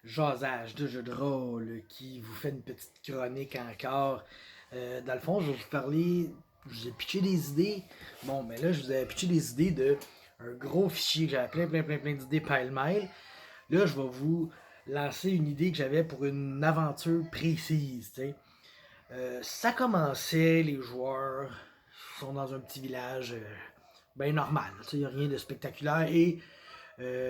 jasage de jeux de rôle qui vous fait une petite chronique encore. Dans le fond, je vais vous parler, je vous ai pitché des idées. Bon, mais là, je vous ai pitché des idées de un gros fichier que j'avais plein d'idées pile-mile. Là, je vais vous lancer une idée que j'avais pour une aventure précise. Ça commençait, les joueurs sont dans un petit village bien normal. Il n'y a rien de spectaculaire et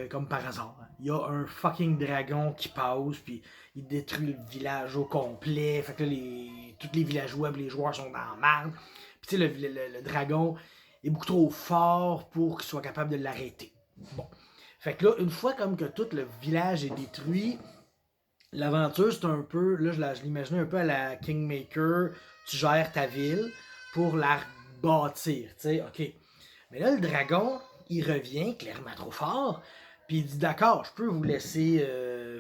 comme par hasard, il y a un fucking dragon qui passe, puis il détruit le village au complet. Fait que là, tous les villageois, les joueurs sont dans la merde. Puis tu sais, le dragon est beaucoup trop fort pour qu'il soit capable de l'arrêter. Bon. Fait que là, une fois comme que tout le village est détruit, l'aventure, c'est un peu, là, je l'imaginais un peu à la Kingmaker, tu gères ta ville pour la bâtir, tu sais, ok. Mais là, le dragon, il revient clairement trop fort, puis il dit d'accord, je peux vous laisser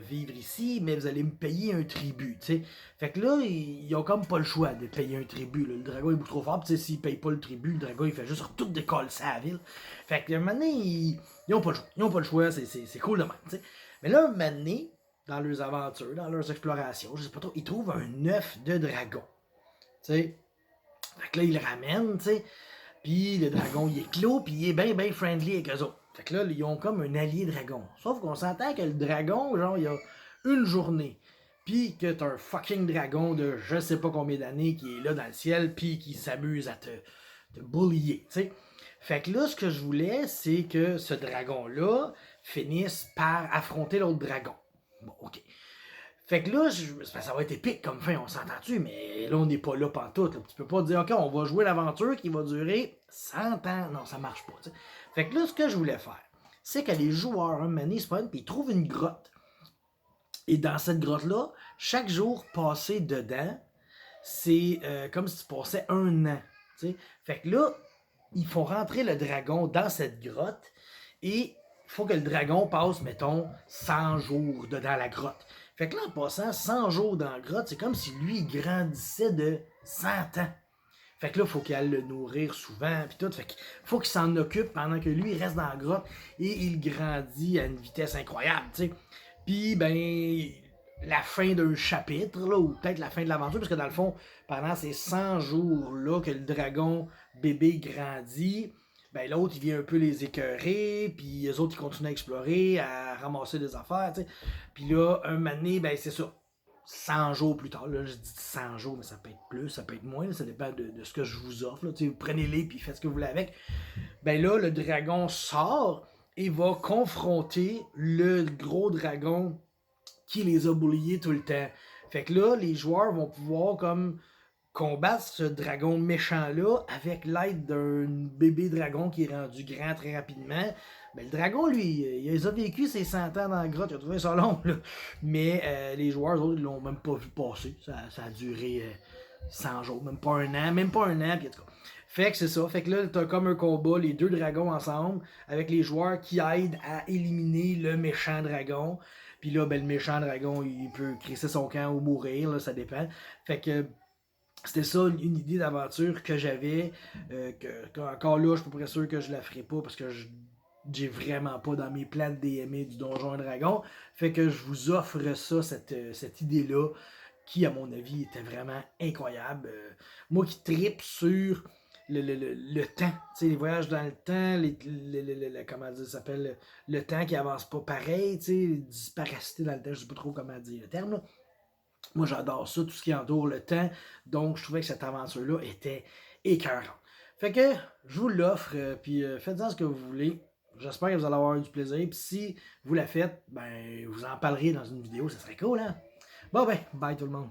vivre ici, mais vous allez me payer un tribut, tu sais. Fait que là, ils ont comme pas le choix de payer un tribut. Là. Le dragon est beaucoup trop fort, puis s'ils payent pas le tribut, le dragon il fait juste tout décoller sa ville. Fait que maintenant, ils ont pas le choix. Ils ont pas le choix, c'est cool de même, tu sais. Mais là, un moment donné, dans leurs aventures, dans leurs explorations, je sais pas trop, ils trouvent un œuf de dragon. Tu sais. Fait que là, ils le ramènent, tu sais. Puis le dragon, il est clos, puis il est bien friendly avec eux autres. Fait que là, ils ont comme un allié dragon. Sauf qu'on s'entend que le dragon, genre, il y a une journée. Puis que t'as un fucking dragon de je sais pas combien d'années qui est là dans le ciel, puis qui s'amuse à te bullier, tu sais. Fait que là, ce que je voulais, c'est que ce dragon-là finisse par affronter l'autre dragon. Bon, ok. Fait que là, ça va être épique comme fin, on s'entend-tu, mais là, on n'est pas là pantoute. Là. Tu peux pas dire, OK, on va jouer l'aventure qui va durer 100 ans. Non, ça marche pas. T'sais. Fait que là, ce que je voulais faire, c'est que les joueurs, un moment spawn, puis ils trouvent une grotte. Et dans cette grotte-là, chaque jour passé dedans, c'est comme si tu passais un an. T'sais. Fait que là, ils font rentrer le dragon dans cette grotte et il faut que le dragon passe, mettons, 100 jours dedans la grotte. Fait que là, en passant 100 jours dans la grotte, c'est comme si lui, il grandissait de 100 ans. Fait que là, il faut qu'il aille le nourrir souvent, puis tout. Fait qu'il faut qu'il s'en occupe pendant que lui, il reste dans la grotte et il grandit à une vitesse incroyable, tu sais. Puis, ben, la fin d'un chapitre, là, ou peut-être la fin de l'aventure, parce que dans le fond, pendant ces 100 jours-là que le dragon bébé grandit, ben l'autre, il vient un peu les écœurer, puis les autres, ils continuent à explorer, à ramasser des affaires, tu sais. Puis là, un moment donné, ben c'est ça. 100 jours plus tard, là, je dis 100 jours, mais ça peut être plus, ça peut être moins, là, ça dépend de ce que je vous offre. Là, vous prenez-les puis faites ce que vous voulez avec. Ben là, le dragon sort et va confronter le gros dragon qui les a bulliés tout le temps. Fait que là, les joueurs vont pouvoir comme combattre ce dragon méchant-là avec l'aide d'un bébé dragon qui est rendu grand très rapidement. Ben, le dragon, lui, il a vécu ses 100 ans dans la grotte, il a trouvé ça long, là. Mais les joueurs, eux, ils l'ont même pas vu passer. Ça a duré 100 jours, même pas un an, puis en tout cas. Fait que c'est ça. Fait que là, t'as comme un combat, les deux dragons ensemble, avec les joueurs qui aident à éliminer le méchant dragon. Puis là, ben, le méchant dragon, il peut crisser son camp ou mourir, là, ça dépend. Fait que c'était ça une idée d'aventure que j'avais. Encore là, je suis pas très sûr que je la ferai pas parce que j'ai vraiment pas dans mes plans de DMA du Donjon et Dragon. Fait que je vous offre ça, cette idée-là, qui, à mon avis, était vraiment incroyable. Moi qui tripe sur le temps, les voyages dans le temps, comment dire, ça s'appelle, le temps qui avance pas pareil, disparacité dans le temps, je sais pas trop comment dire le terme, là. Moi, j'adore ça, tout ce qui entoure le temps. Donc, je trouvais que cette aventure-là était écœurante. Fait que, je vous l'offre, puis faites-en ce que vous voulez. J'espère que vous allez avoir du plaisir. Puis si vous la faites, ben, vous en parlerez dans une vidéo, ça serait cool, hein? Bon, ben, bye tout le monde.